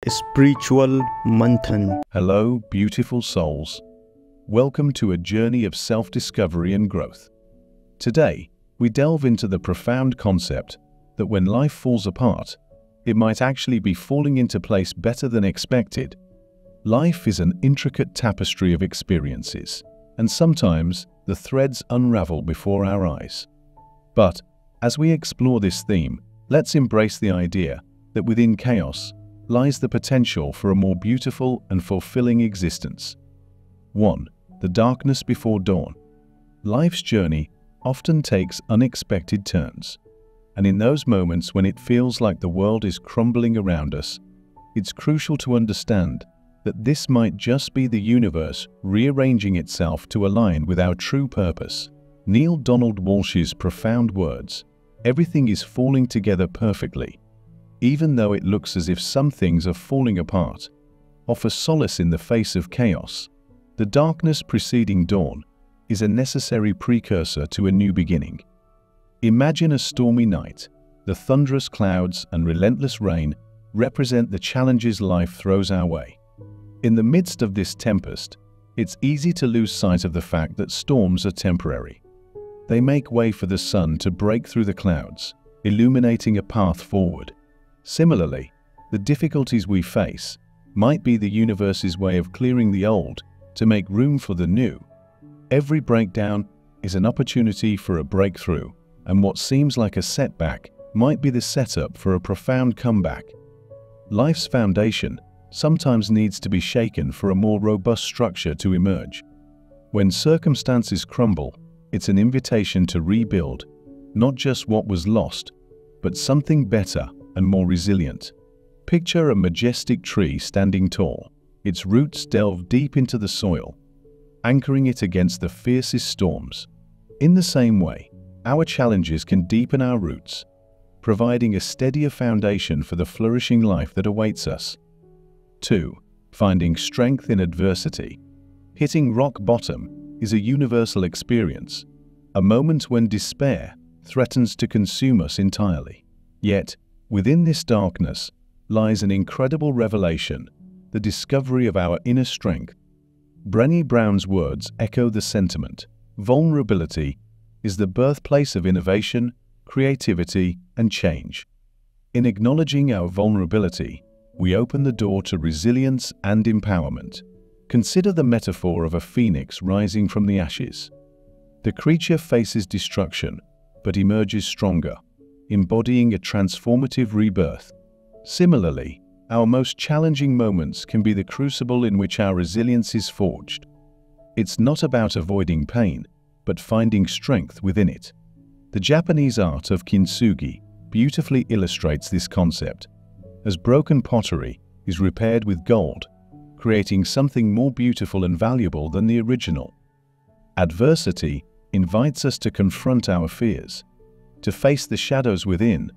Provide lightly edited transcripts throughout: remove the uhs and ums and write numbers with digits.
Spiritual Manthan. Hello, beautiful souls. Welcome to a journey of self-discovery and growth. Today, we delve into the profound concept that when life falls apart, it might actually be falling into place better than expected. Life is an intricate tapestry of experiences, and sometimes the threads unravel before our eyes. But as we explore this theme, let's embrace the idea that within chaos lies the potential for a more beautiful and fulfilling existence. 1. The darkness before dawn. Life's journey often takes unexpected turns, and in those moments when it feels like the world is crumbling around us, it's crucial to understand that this might just be the universe rearranging itself to align with our true purpose. Neale Donald Walsch's profound words, "Everything is falling together perfectly, even though it looks as if some things are falling apart," offer solace in the face of chaos. The darkness preceding dawn is a necessary precursor to a new beginning. Imagine a stormy night. The thunderous clouds and relentless rain represent the challenges life throws our way. In the midst of this tempest, it's easy to lose sight of the fact that storms are temporary. They make way for the sun to break through the clouds, illuminating a path forward. Similarly, the difficulties we face might be the universe's way of clearing the old to make room for the new. Every breakdown is an opportunity for a breakthrough, and what seems like a setback might be the setup for a profound comeback. Life's foundation sometimes needs to be shaken for a more robust structure to emerge. When circumstances crumble, it's an invitation to rebuild, not just what was lost, but something better and more resilient. Picture a majestic tree standing tall. Its roots delve deep into the soil, anchoring it against the fiercest storms. In the same way, our challenges can deepen our roots, providing a steadier foundation for the flourishing life that awaits us. 2. Finding strength in adversity. Hitting rock bottom is a universal experience, a moment when despair threatens to consume us entirely. Yet, within this darkness lies an incredible revelation, the discovery of our inner strength. Brené Brown's words echo the sentiment. Vulnerability is the birthplace of innovation, creativity, and change. In acknowledging our vulnerability, we open the door to resilience and empowerment. Consider the metaphor of a phoenix rising from the ashes. The creature faces destruction, but emerges stronger, embodying a transformative rebirth. Similarly, our most challenging moments can be the crucible in which our resilience is forged. It's not about avoiding pain, but finding strength within it. The Japanese art of kintsugi beautifully illustrates this concept, as broken pottery is repaired with gold, creating something more beautiful and valuable than the original. Adversity invites us to confront our fears, to face the shadows within,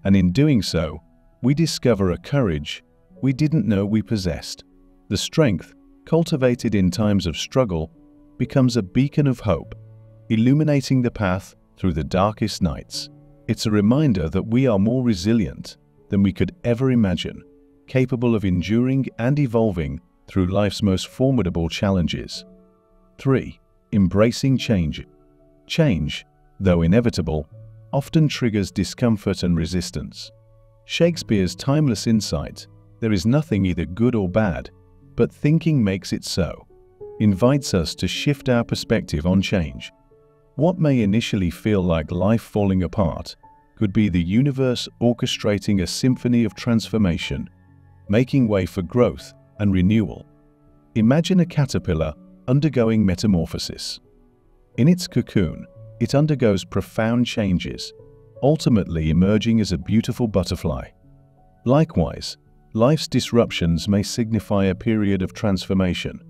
and in doing so, we discover a courage we didn't know we possessed. The strength, cultivated in times of struggle, becomes a beacon of hope, illuminating the path through the darkest nights. It's a reminder that we are more resilient than we could ever imagine, capable of enduring and evolving through life's most formidable challenges. 3. Embracing change. Change, though inevitable, often triggers discomfort and resistance. Shakespeare's timeless insight, "There is nothing either good or bad, but thinking makes it so," invites us to shift our perspective on change. What may initially feel like life falling apart could be the universe orchestrating a symphony of transformation, making way for growth and renewal. Imagine a caterpillar undergoing metamorphosis. In its cocoon, it undergoes profound changes, ultimately emerging as a beautiful butterfly. Likewise, life's disruptions may signify a period of transformation,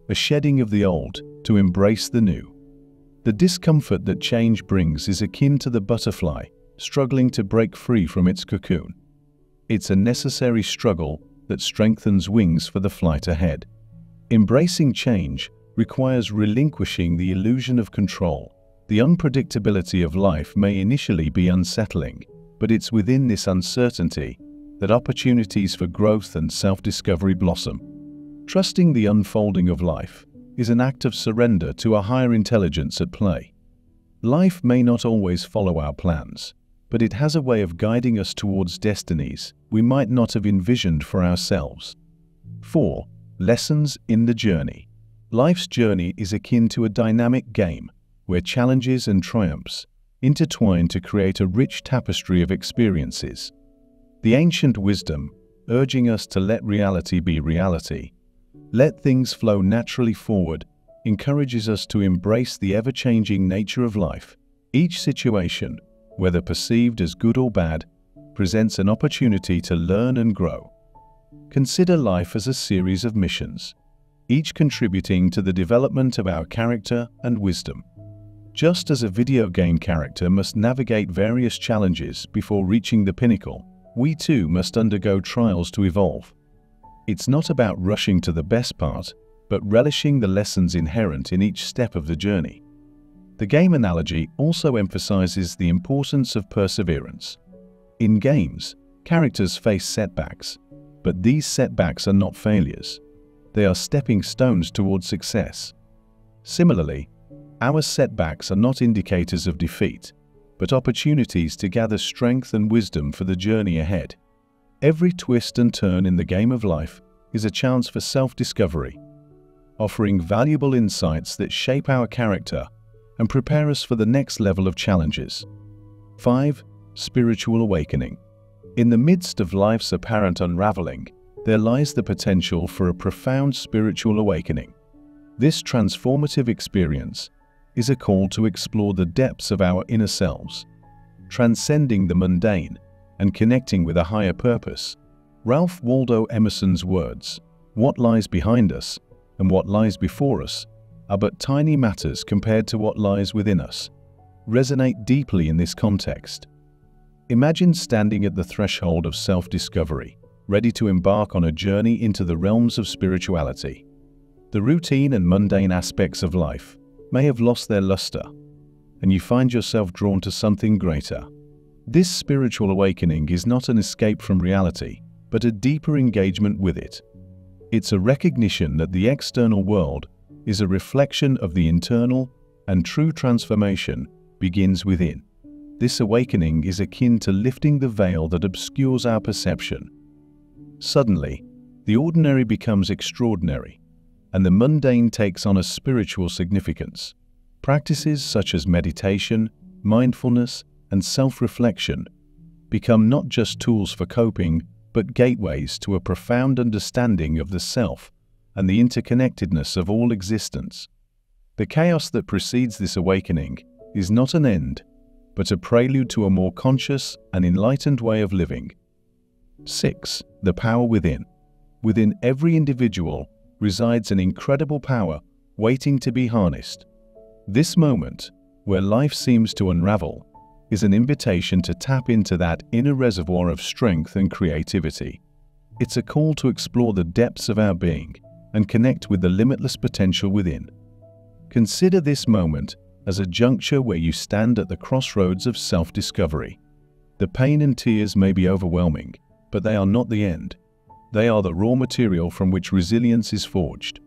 a shedding of the old to embrace the new. The discomfort that change brings is akin to the butterfly struggling to break free from its cocoon. It's a necessary struggle that strengthens wings for the flight ahead. Embracing change requires relinquishing the illusion of control. The unpredictability of life may initially be unsettling, but it's within this uncertainty that opportunities for growth and self-discovery blossom. Trusting the unfolding of life is an act of surrender to a higher intelligence at play. Life may not always follow our plans, but it has a way of guiding us towards destinies we might not have envisioned for ourselves. 4. Lessons in the journey. Life's journey is akin to a dynamic game where challenges and triumphs intertwine to create a rich tapestry of experiences. The ancient wisdom, urging us to let reality be reality, let things flow naturally forward, encourages us to embrace the ever-changing nature of life. Each situation, whether perceived as good or bad, presents an opportunity to learn and grow. Consider life as a series of missions, each contributing to the development of our character and wisdom. Just as a video game character must navigate various challenges before reaching the pinnacle, we too must undergo trials to evolve. It's not about rushing to the best part, but relishing the lessons inherent in each step of the journey. The game analogy also emphasizes the importance of perseverance. In games, characters face setbacks, but these setbacks are not failures. They are stepping stones towards success. Similarly, our setbacks are not indicators of defeat, but opportunities to gather strength and wisdom for the journey ahead. Every twist and turn in the game of life is a chance for self-discovery, offering valuable insights that shape our character and prepare us for the next level of challenges. 5. Spiritual awakening. In the midst of life's apparent unraveling, there lies the potential for a profound spiritual awakening. This transformative experience is a call to explore the depths of our inner selves, transcending the mundane and connecting with a higher purpose. Ralph Waldo Emerson's words, "What lies behind us and what lies before us are but tiny matters compared to what lies within us," resonate deeply in this context. Imagine standing at the threshold of self-discovery, ready to embark on a journey into the realms of spirituality. The routine and mundane aspects of life may have lost their luster, and you find yourself drawn to something greater. This spiritual awakening is not an escape from reality, but a deeper engagement with it. It's a recognition that the external world is a reflection of the internal, and true transformation begins within. This awakening is akin to lifting the veil that obscures our perception. Suddenly, the ordinary becomes extraordinary, and the mundane takes on a spiritual significance. Practices such as meditation, mindfulness, and self-reflection become not just tools for coping, but gateways to a profound understanding of the self and the interconnectedness of all existence. The chaos that precedes this awakening is not an end, but a prelude to a more conscious and enlightened way of living. 6. The power within. Within every individual resides an incredible power waiting to be harnessed. This moment, where life seems to unravel, is an invitation to tap into that inner reservoir of strength and creativity. It's a call to explore the depths of our being and connect with the limitless potential within. Consider this moment as a juncture where you stand at the crossroads of self-discovery. The pain and tears may be overwhelming, but they are not the end. They are the raw material from which resilience is forged.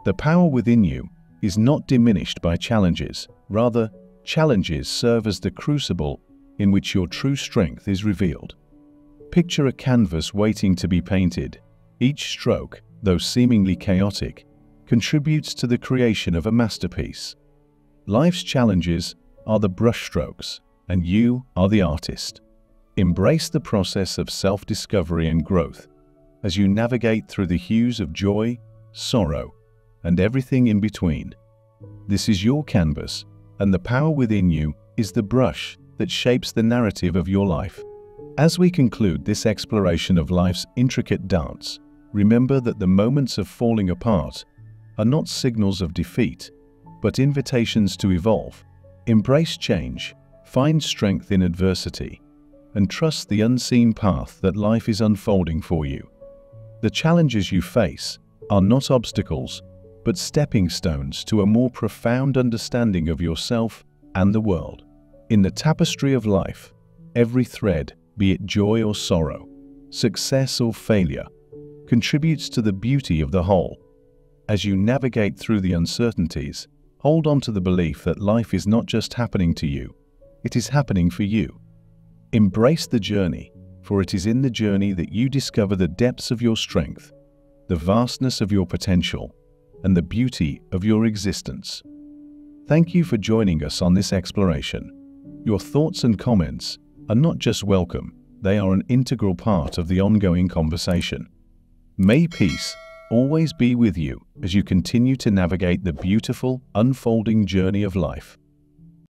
The power within you is not diminished by challenges. Rather, challenges serve as the crucible in which your true strength is revealed. Picture a canvas waiting to be painted. Each stroke, though seemingly chaotic, contributes to the creation of a masterpiece. Life's challenges are the brushstrokes, and you are the artist. Embrace the process of self-discovery and growth as you navigate through the hues of joy, sorrow, and everything in between. This is your canvas, and the power within you is the brush that shapes the narrative of your life. As we conclude this exploration of life's intricate dance, remember that the moments of falling apart are not signals of defeat, but invitations to evolve. Embrace change, find strength in adversity, and trust the unseen path that life is unfolding for you. The challenges you face are not obstacles, but stepping stones to a more profound understanding of yourself and the world. In the tapestry of life, every thread, be it joy or sorrow, success or failure, contributes to the beauty of the whole. As you navigate through the uncertainties, hold on to the belief that life is not just happening to you, it is happening for you. Embrace the journey, for it is in the journey that you discover the depths of your strength, the vastness of your potential, and the beauty of your existence. Thank you for joining us on this exploration. Your thoughts and comments are not just welcome, they are an integral part of the ongoing conversation. May peace always be with you as you continue to navigate the beautiful, unfolding journey of life.